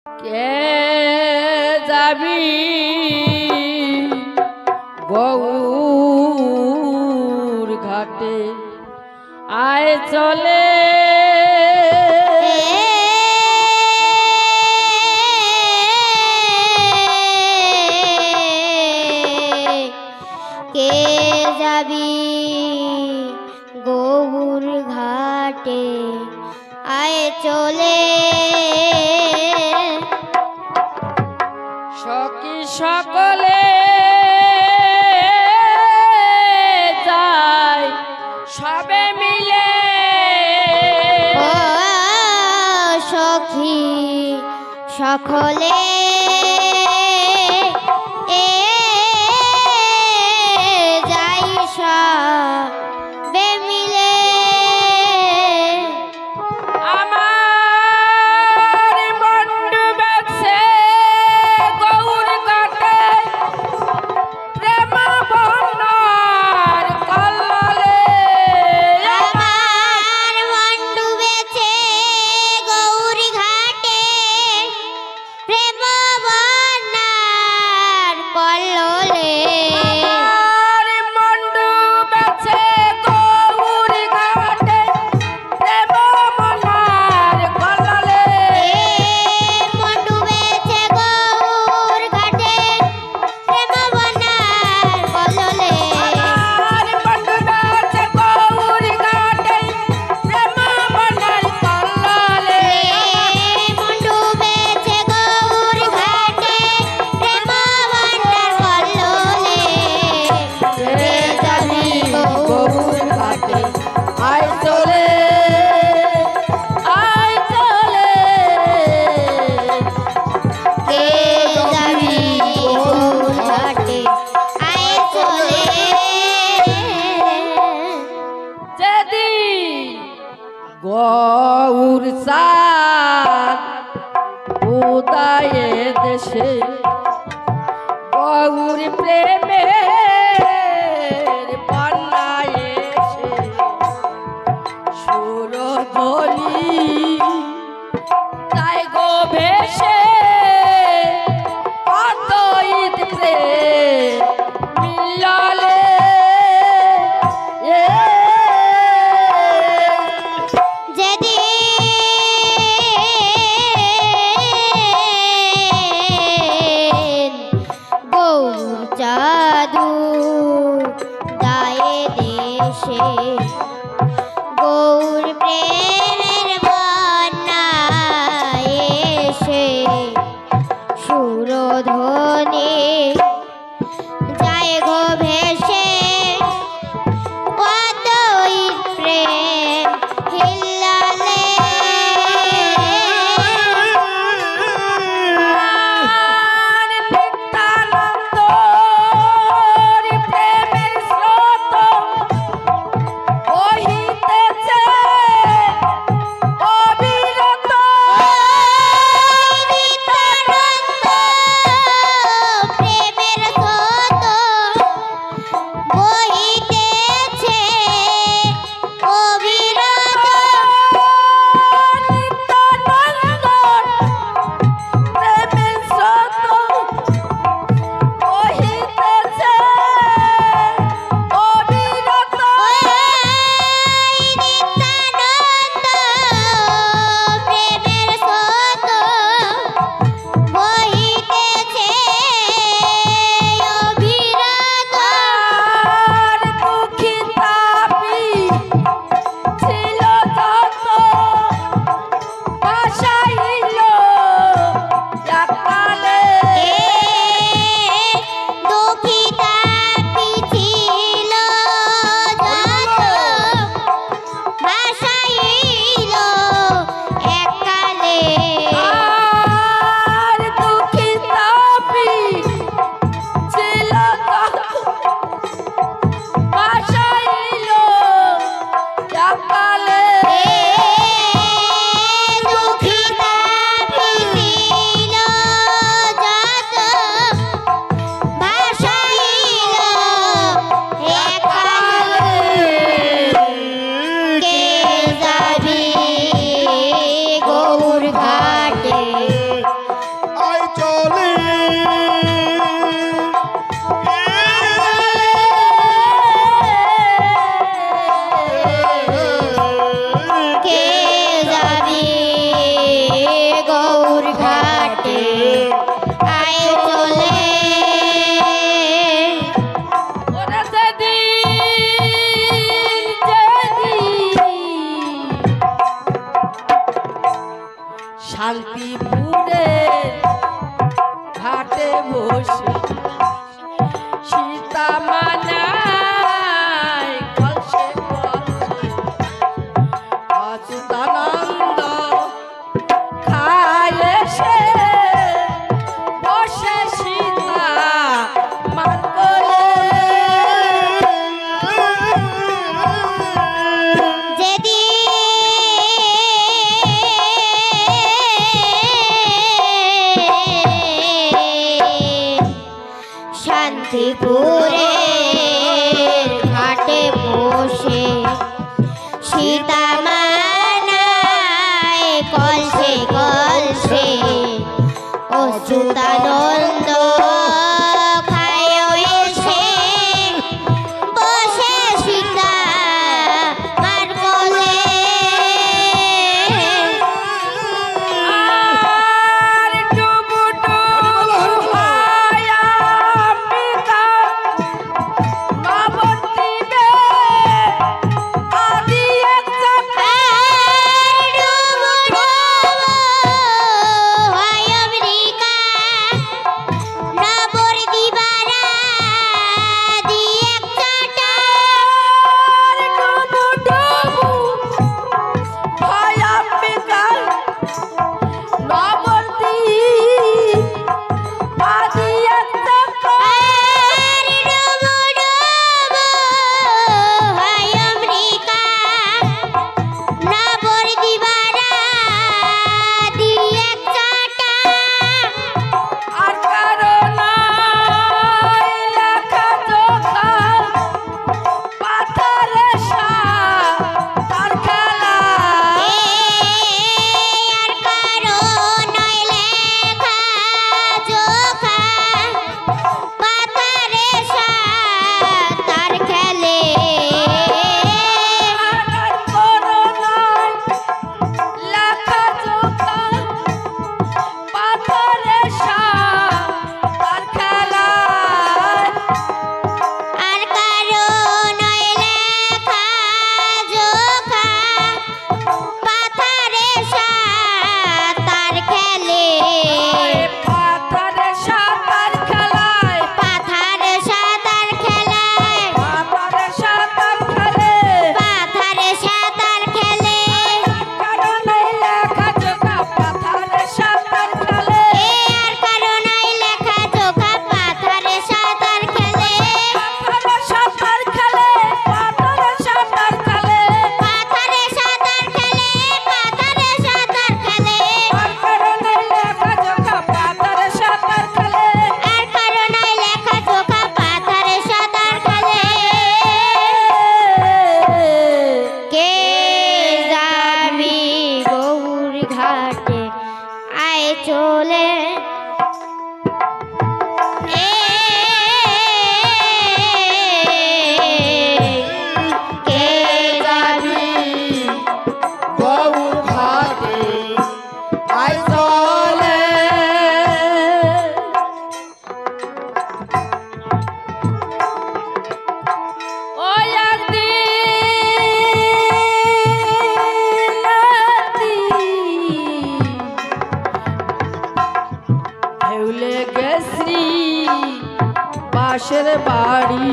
কে যাবি গৌর ঘাটে আয় চলে কে যাবি গৌর ঘাটে আয় চলে সখী সকলে যায় সবে মিলে ও সখী সকলে যাই সবে মিলে আমার বন্ধু বেছে গৌর ঘাটে প্রেম বন্যার কল্লোলে আমার মন ডুবেছে গৌর ঘাটে প্রেম বন্যার কল্লোলে আমার বন্ধু বেছে গৌর ঘাটে প্রেম বন্যার কল্লোলে মন ডুবেছে গৌর ঘাটে প্রেম বন্যার কল্লোলে আমার বন্ধু বেছে গৌর ঘাটে প্রেম বন্যার কল্লোলে মন ডুবেছে গৌর ঘাটে প্রেম বন্যার কল্লোলে কে যাবি গৌর ঘাটে আয় চলে আয় চলে কে যাবি গৌর ঘাটে আয় চলে যেদিন গৌর চাঁদ উদয়ে দেশে গৌর প্রেমের বন্যায় এসে সুরধ্বনি তাই গো ভেসে অদ্বৈত প্রেম মিললে যেদিন গৌর জাদু দায়ে দেশে গৌর প্রেমের বন্যায় এসে সুরধ্বনি যায় গো ভেসে অদ্বৈত প্রেম হিল্লালে আর নিত্যানন্দর প্রেমের স্রোত বহিতেছে অবিরত নিত্যানন্দ প্রেমের গৌর ঘাটে আয় চলে ওরে যেদিন শান্তিপুরে ঘাটে বসে সীতা মানায় কলসে কলসে অচ্যুতানন্দ খায় এসে বসে সীতা মার কোলে। শান্তিপুরে ঘাটে বসে সীতা মানায় কলসে কলসে অচ্যুতানন্দ খায় এসে বসে সীতা মার কোলে। আর ডুবু ডুবু ভায়া পিতা নবদ্বীপে আদি এক চাকা ডুবু ডুবু হয় আমেরিকা নবদ্বীপারা দিয়ে এক চাটা। আর ডুবু ডুবু ভায়া পিতা নবদ্বীপ আদি এক চাকা ডুবু ডুবু হয় আমেরিকা নবদ্বীপারা দিয়ে এক চাটা। আর কারো নাই লেখা জোখা পাথরে তার খেলা আর কারো নয় লেখা জোখা পাতারে তার খেলে। আর কোনো নাই লেখা জোখা পাথরে তার খেলা আর কারো নয় লেখা জোখা পাতারে তার খেলে। পাথরে তার খেলায় পাথারে সাঁতার খেলায় পাথরে তার খেলে পাথারে সাঁতার খেলে। কারো নাই লেখা জোখা পাথরে তার খেলে আর কারো নাই লেখা জোখা পাথারে সাঁতার খেলে। পাথরে সাঁতার খেলে পাথরে সাঁতার খেলে পাথারে সাঁতার খেলে পাথারে সাঁতার খেলে। আর কারো নাই লেখা জোখা পাথরে সাঁতার খেলে আর কারো নাই লেখা জোখা পাথারে সাঁতার খেলে। কে যাবি গৌর ঘাটে আয় চলে কে যাবি গৌর ঘাটে আয় চলে ওই হেউলে গেশ্রী বাসের বাড়ি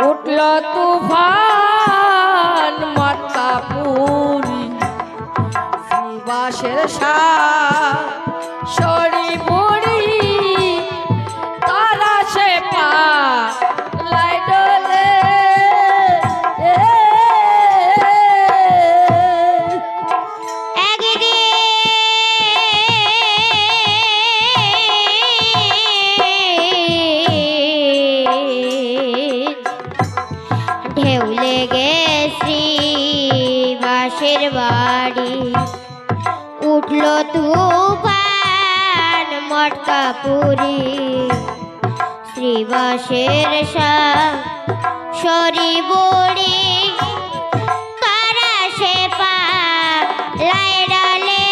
উঠল তুফান মত্তাপুরি বাসের সরি বুড়ি তারা সে পা লাই ডলে ঢেউলে গেছি বাসের বাড়ি উঠল তুফান মটকাপুরি শ্রীবাসের সরি বুড়ি তারা সে পা লাই ডালে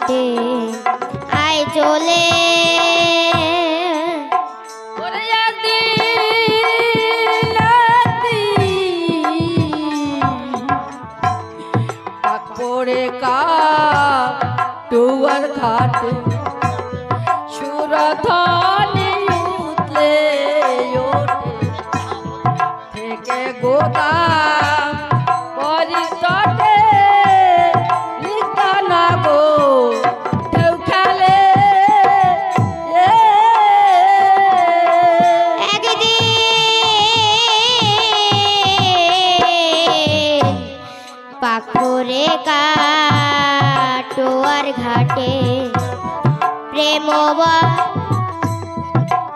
ঘাটে আয় চলে ওরে দিলাতি পড়ে কা টুয়ার ঘাটে সুরধনি উতলে ওঠে থেকে গোদা পরিচটে নিতানা গো ঢেউ খেলে একদিন পাখরে কাটোয়ার ঘাটে প্রেম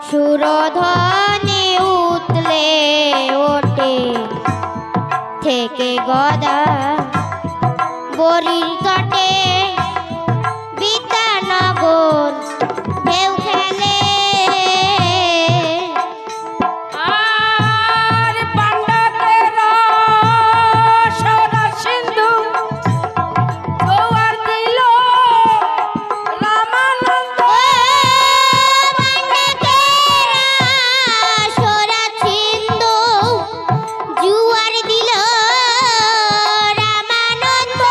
সুরধনি উতলে ওঠে থেকে গদা বরির তটে বিদ্যানগর ঢেউ খেলে আর পাণ্ডবের সরা সিন্ধু জোয়ার দিল রামানন্দ সোরা ছিন্দু জুয়ার দিল রামানন্দ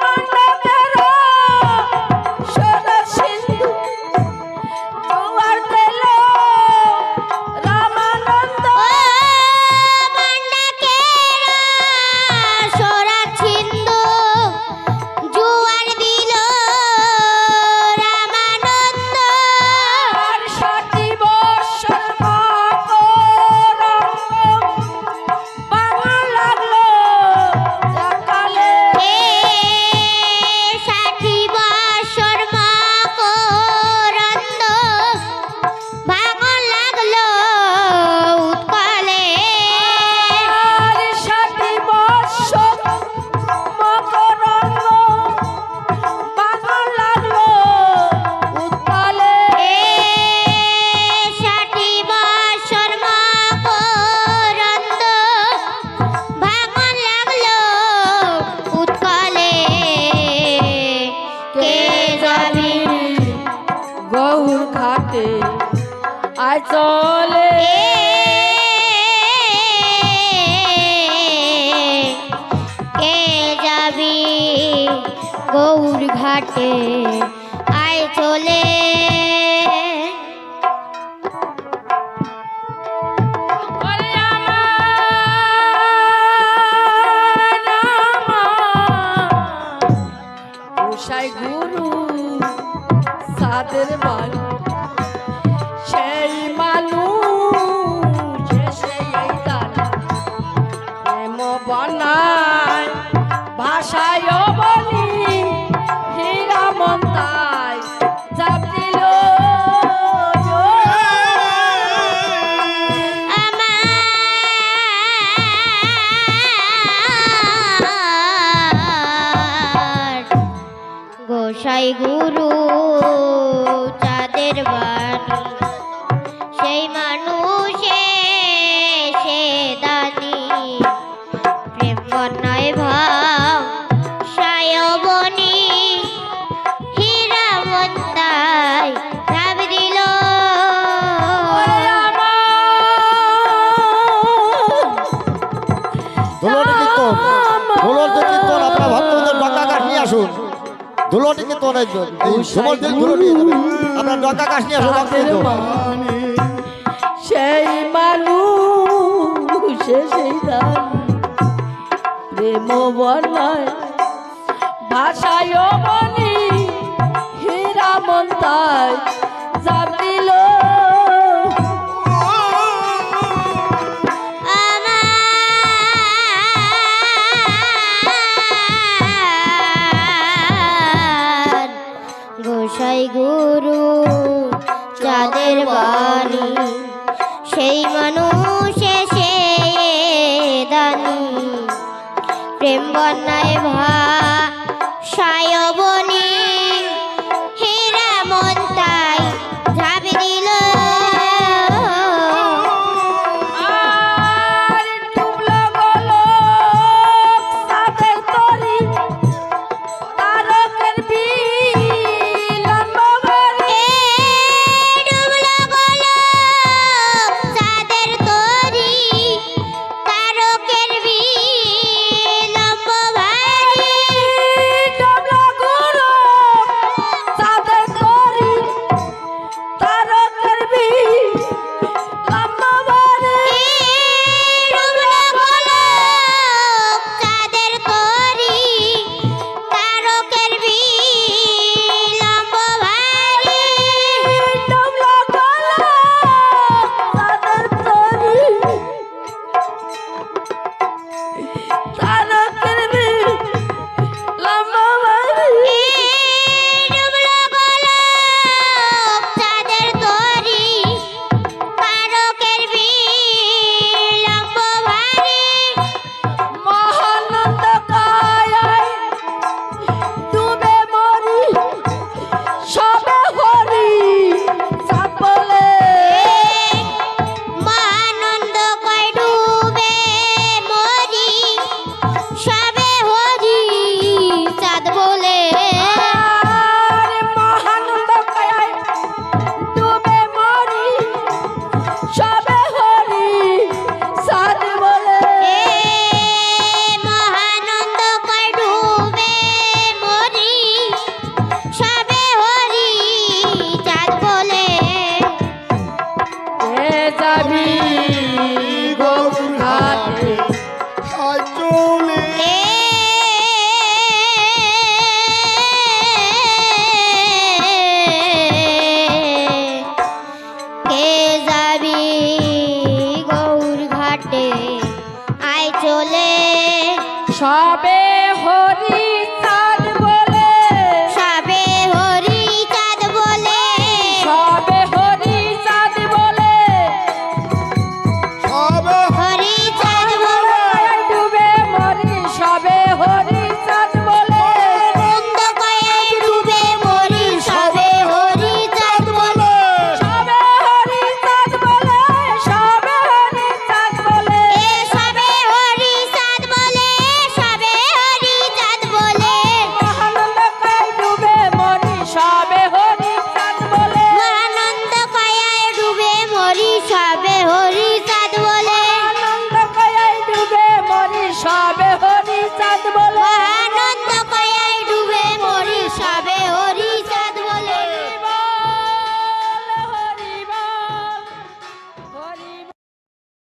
পাণ্ডবের সরা সিন্ধু জোয়ার দিল রামানন্দ সোরা ছিন্দু জুয়ার দিল রামানন্দ আর সাতি বৎসর মকরঙ্গ বাংলা লাগলো একালে ষাটি বৎসর মকরন্দ ভাঙন লাগলো উৎকলে আর সাতি বৎসর মকরঙ্গ বাংলা লাগলো উৎকলে ষাটি বৎসর মকরন্দ ভাঙন লাগলো উৎকলে কে যাবি গৌর ঘাটে আয় চলে কে যাবি গৌর ঘাটে আয় চলে ওরে আমার গোসাই গুরু সাদের বাড়ি সেই মানুষ সেই দানা প্রেম বনায় ভাষায় বলি হীরা মন্তায় চাপ দিল আমার গোসাই গুরু চাঁদের বাণী সেই মানুষে সে দানি প্রেম বন্যায় ভাব সায়বনী হীরা মন্দায় ভাব দিল ধুলোটি কীর্তন আপনার ভক্তদের ডকা কাঠ নিয়ে আসুন। ধুলোটি কীর্তন এই সময় দিন ধুলো নিয়ে যাবে, আপনার ডকা কাঠ নিয়ে আসুন ভক্তবৃন্দ। সেই মানুষ সেই দান প্রেম বর্ণায় ভাষায় বলি হীরা মন্তায় চাপ দিল আমার গোসাই গুরু চাঁদের বাণী সেই মানুষে সে দানি প্রেম বন্যায় সায়বনী হীরা মন্তায় ঝাঁপ দিল আর ডুবলো গোলক সাদের তরি তারকের দোলে সবে হরি